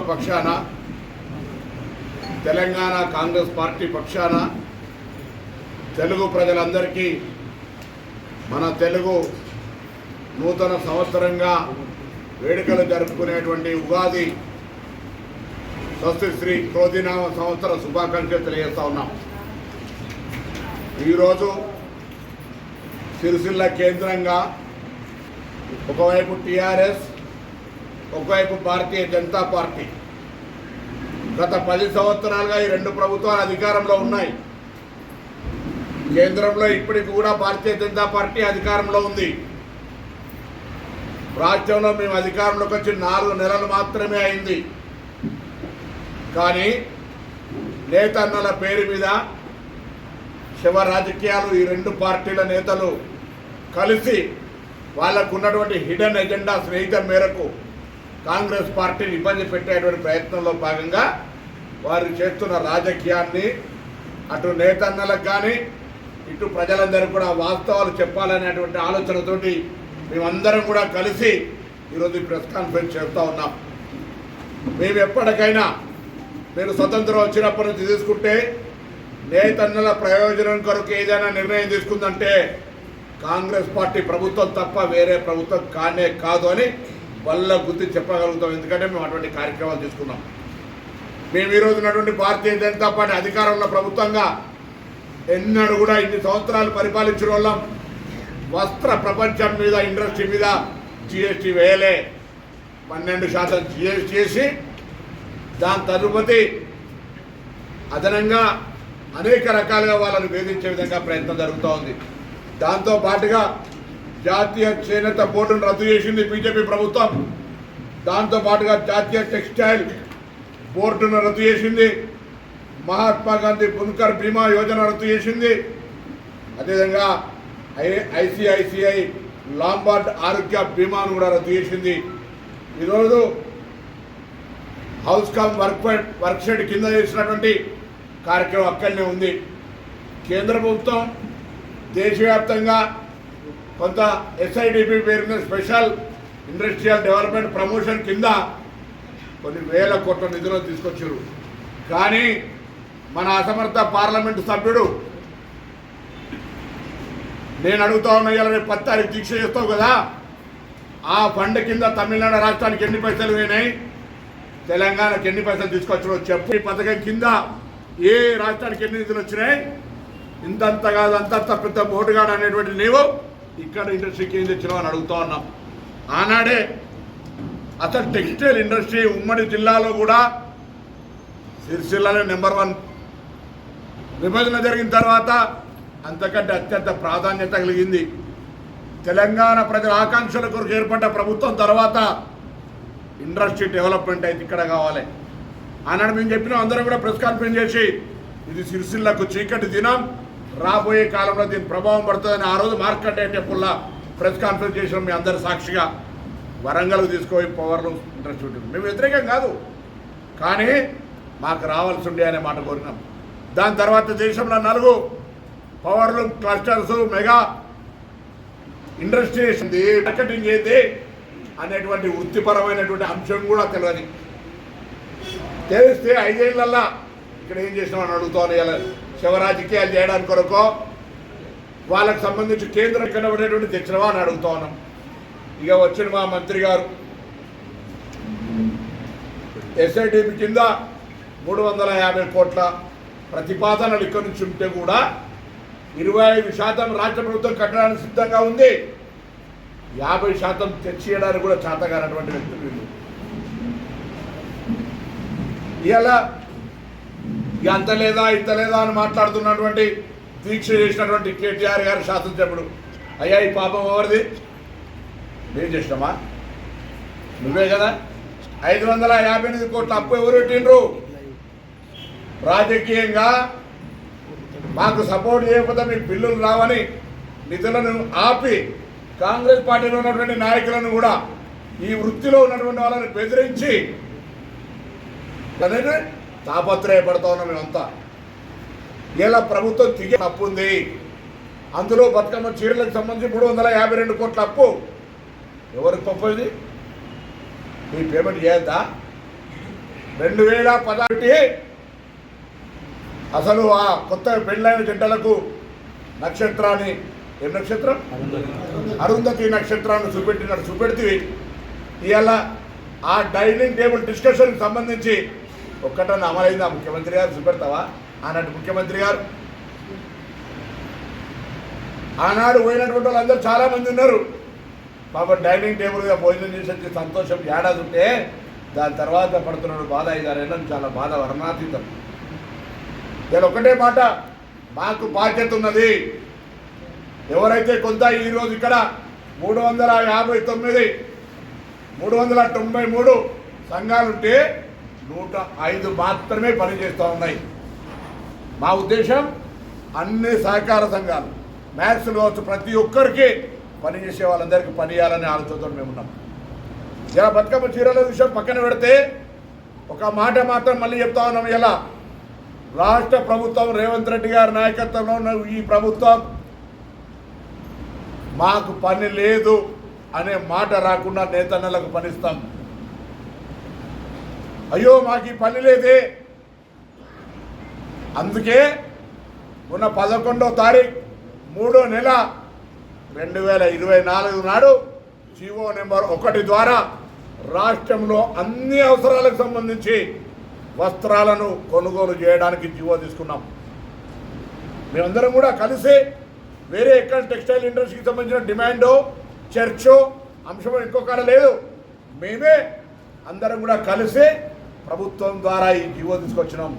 పక్షాన తెలంగాణ కాంగ్రెస్ పార్టీ పక్షాన తెలుగు ప్రజలందరికీ మన తెలుగు నూతన సంవత్సరంగా వేడుకలు జరుపుకునేటువంటి ఉగాది స్వస్తి శ్రీ క్రోధినామ సంవత్సర శుభాకాంక్షలు తెలియజేస్తా ఉన్నాం. ఈరోజు సిరిసిల్ల కేంద్రంగా ఒకవైపు టీఆర్ఎస్, ఒకవైపు భారతీయ జనతా పార్టీ గత 10 సంవత్సరాలుగా ఈ రెండు ప్రభుత్వాలు అధికారంలో ఉన్నాయి. కేంద్రంలో ఇప్పటికి కూడా భారతీయ జనతా పార్టీ అధికారంలో ఉంది. రాష్ట్రంలో మేము అధికారంలోకి వచ్చి 4 నెలలు మాత్రమే అయింది. కానీ నేతన్నల పేరు మీద శివ రాజకీయాలు ఈ రెండు పార్టీల నేతలు కలిసి వాళ్ళకు ఉన్నటువంటి హిడెన్ ఎజెండా స్నేహితం మేరకు కాంగ్రెస్ పార్టీని ఇబ్బంది పెట్టేటువంటి ప్రయత్నంలో భాగంగా వారు చేస్తున్న రాజకీయాన్ని అటు నేతన్నలకు కానీ ఇటు ప్రజలందరికీ కూడా వాస్తవాలు చెప్పాలనేటువంటి ఆలోచనతోటి మేమందరం కూడా కలిసి ఈరోజు ప్రెస్ కాన్ఫరెన్స్ చేస్తూ ఉన్నాం. మేము ఎప్పటికైనా మీరు స్వతంత్రం వచ్చినప్పటి నుంచి తీసుకుంటే నేతన్నల ప్రయోజనం కొరకు ఏదైనా నిర్ణయం తీసుకుందంటే కాంగ్రెస్ పార్టీ ప్రభుత్వం తప్ప వేరే ప్రభుత్వం కానే కాదు అని వల్ల గుర్తి చెప్పగలుగుతాం. ఎందుకంటే మేము అటువంటి కార్యక్రమాలు తీసుకున్నాం. మేము ఈరోజు ఉన్నటువంటి భారతీయ జనతా పార్టీ అధికారంలో ప్రభుత్వంగా ఎన్నడూ కూడా ఇన్ని సంవత్సరాలు పరిపాలించిన వాళ్ళం వస్త్ర ప్రపంచం మీద ఇండస్ట్రీ మీద జిఎస్టీ వేయలే. 12% జిఎస్టీ చేసి దాని తరుపతి అదనంగా అనేక రకాలుగా వాళ్ళని వేధించే విధంగా ప్రయత్నం జరుగుతూ ఉంది. దాంతో పాటుగా జాతీయ చేనేత బోర్డును రద్దు చేసింది బీజేపీ ప్రభుత్వం. దాంతో పాటుగా జాతీయ టెక్స్టైల్ బోర్డును రద్దు చేసింది. మహాత్మా గాంధీ బున్కర్ బీమా యోజన రద్దు చేసింది. అదేవిధంగా ఐసిఐసిఐ లాంబార్డ్ ఆరోగ్య బీమాను కూడా రద్దు చేసింది. ఈరోజు హౌస్ కమ్ వర్క్షెడ్ కింద చేసినటువంటి కార్యక్రమం అక్కడనే ఉంది. కేంద్ర ప్రభుత్వం దేశవ్యాప్తంగా కొంత ఎస్ఐడిపి పేరున స్పెషల్ ఇండస్ట్రియల్ డెవలప్మెంట్ ప్రమోషన్ కింద కొన్ని వేల కోట్ల నిధులు తీసుకొచ్చారు. కానీ మన అసమర్థ పార్లమెంటు సభ్యుడు నేను అడుగుతా ఉన్నా, ఇలా రేపు 10 తారీఖు దీక్ష చేస్తావు కదా, ఆ ఫండ్ కింద తమిళనాడు రాష్ట్రానికి ఎన్ని పైసలు పోయినాయి, తెలంగాణకి ఎన్ని పైసలు తీసుకొచ్చారో చెప్పు. ఈ పథకం కింద ఏ రాష్ట్రానికి ఎన్ని నిధులు వచ్చినాయి? ఇంతంత కాదు అంతంత పెద్ద మోటుగాడు అనేటువంటి నీవు ఇక్కడ ఇండస్ట్రీకి ఏం తెచ్చినావు అని అడుగుతా ఉన్నాం. ఆనాడే అసలు టెక్స్టైల్ ఇండస్ట్రీ ఉమ్మడి జిల్లాలో కూడా సిరిసిల్లాలో నెంబర్ 1 విభజన జరిగిన తర్వాత అంతకంటే అత్యంత ప్రాధాన్యత కలిగింది. తెలంగాణ ప్రజల ఆకాంక్షల కొరకు ఏర్పడ్డ ప్రభుత్వం తర్వాత ఇండస్ట్రీ డెవలప్మెంట్ అయితే ఇక్కడ కావాలి. ఆనాడు మేము చెప్పినాం, అందరం కూడా ప్రెస్ కాన్ఫరెన్స్ చేసి ఇది సిరిసిల్లకు చీకటి దినం, రాబోయే కాలంలో దీని ప్రభావం పడుతుందని ఆ రోజు మార్కెట్ టెంపుల్లో ప్రెస్ కాన్ఫరెన్స్ చేసినాం. మీ అందరి సాక్షిగా వరంగల్కు తీసుకుపోయి పవర్లు ఇంట్రెస్ట్ ఉంటుంది. మేము వ్యతిరేకం కాదు, కానీ మాకు రావాల్సి ఉండే అనే మాట కోరినాం. దాని తర్వాత దేశంలో 4 పవర్లు క్లస్టర్స్ మెగా ఇండస్ట్రీస్ మార్కెటింగ్ ఏంటి అనేటువంటి వృత్తిపరమైనటువంటి అంశం కూడా తెలియదు. తెలిస్తే 5 ఏళ్ళల్లో ఇక్కడ ఏం చేసినామని అడుగుతాను. ఇలా శివరాజకీయాలు చేయడానికి కొరకు వాళ్ళకు సంబంధించి కేంద్రం కనబడేటువంటి తెచ్చినవా అని అడుగుతా ఉన్నాం. ఇక వచ్చిన మా మంత్రి గారు ఎస్ఐడిపి కింద 350 కోట్ల ప్రతిపాదనలు ఇక్కడి నుంచి ఉంటే కూడా 25% రాష్ట్ర ప్రభుత్వం కట్టడానికి సిద్ధంగా ఉంది. 50% తెచ్చియడానికి కూడా చేతగానటువంటి వ్యక్తులు వీళ్ళు. ఇలా అంత లేదా ఇంత లేదా అని మాట్లాడుతున్నటువంటి దీక్ష చేసినటువంటి కేటీఆర్ గారు శాసనసభ్యుడు, అయ్యా ఈ పాపం ఎవరిది? మేము చేసినామా? నువ్వే కదా. 558 కోట్ల అప్పు ఎవరు పెట్టిండ్రు? రాజకీయంగా మాకు సపోర్ట్ చేయకపోతే మీకు బిల్లులు రావని నిధులను ఆపి కాంగ్రెస్ పార్టీలో ఉన్నటువంటి నాయకులను కూడా ఈ వృత్తిలో ఉన్నటువంటి వాళ్ళని బెదిరించి తాపత్రయపడతా ఉన్నాం మేమంతా. ఇలా ప్రభుత్వం తిరిగి అప్పు ఉంది. అందులో బతుకమ్మ చీరలకు సంబంధించి 352 కోట్ల అప్పు. ఎవరికి పప్పు ఇది? మీ పేమెంట్ చేయద్దా? 2016 అసలు ఆ కొత్త పెళ్ళైన జంటలకు నక్షత్రాన్ని ఏం నక్షత్రం అరుంధతి నక్షత్రాన్ని చూపెడితే ఇవాళ ఆ డైనింగ్ టేబుల్ డిస్కషన్కి సంబంధించి ఒక్కటన్నా అమలైందా ముఖ్యమంత్రి గారు? చూపెడతావా? ఆనాటి ముఖ్యమంత్రి గారు ఆనాడు పోయినటువంటి వాళ్ళందరూ చాలామంది ఉన్నారు. పాపం డైనింగ్ టేబుల్గా భోజనం చేసి వచ్చి సంతోషం ఏడాది ఉంటే దాని తర్వాత పడుతున్నాడు బాధ 5-6 ఏళ్ళని చాలా బాధ వర్ణాతీతం. నేను ఒకటే మాట, మాకు బాధ్యత ఉన్నది. ఎవరైతే కొంత ఈరోజు ఇక్కడ 393 సంఘాలుంటే 105 మాత్రమే పనిచేస్తూ ఉన్నాయి. మా ఉద్దేశం అన్ని సహకార సంఘాలు మ్యాథ్స్ కావచ్చు ప్రతి ఒక్కరికి పనిచేసే వాళ్ళందరికీ పని చేయాలనే ఆలోచనతో మేము ఉన్నాం. ఇలా బతుకమ్మ చీరల విషయం పక్కన పెడితే ఒక మాట మాత్రం మళ్ళీ చెప్తా ఉన్నాం. ఇలా రాష్ట్ర ప్రభుత్వం రేవంత్ రెడ్డి గారి నాయకత్వంలో ఉన్న ఈ ప్రభుత్వం మాకు పని లేదు అనే మాట రాకుండా నేతన్నలకు పనిస్తాం. అయ్యో మాకు ఈ పని లేదే, అందుకే మొన్న 11వ తారీఖు 3వ నెల 2024 నాడు జీవో నెంబర్ 1 ద్వారా రాష్ట్రంలో అన్ని అవసరాలకు సంబంధించి వస్త్రాలను కొనుగోలు చేయడానికి జీవో తీసుకున్నాం. మేమందరం కూడా కలిసి వేరే ఎక్కడ టెక్స్టైల్ ఇండస్ట్రీకి సంబంధించిన డిమాండో చర్చో అంశం ఇంకొకడ లేదు, మేమే అందరం కూడా కలిసి ప్రభుత్వం ద్వారా ఈ జీవో తీసుకొచ్చినాం.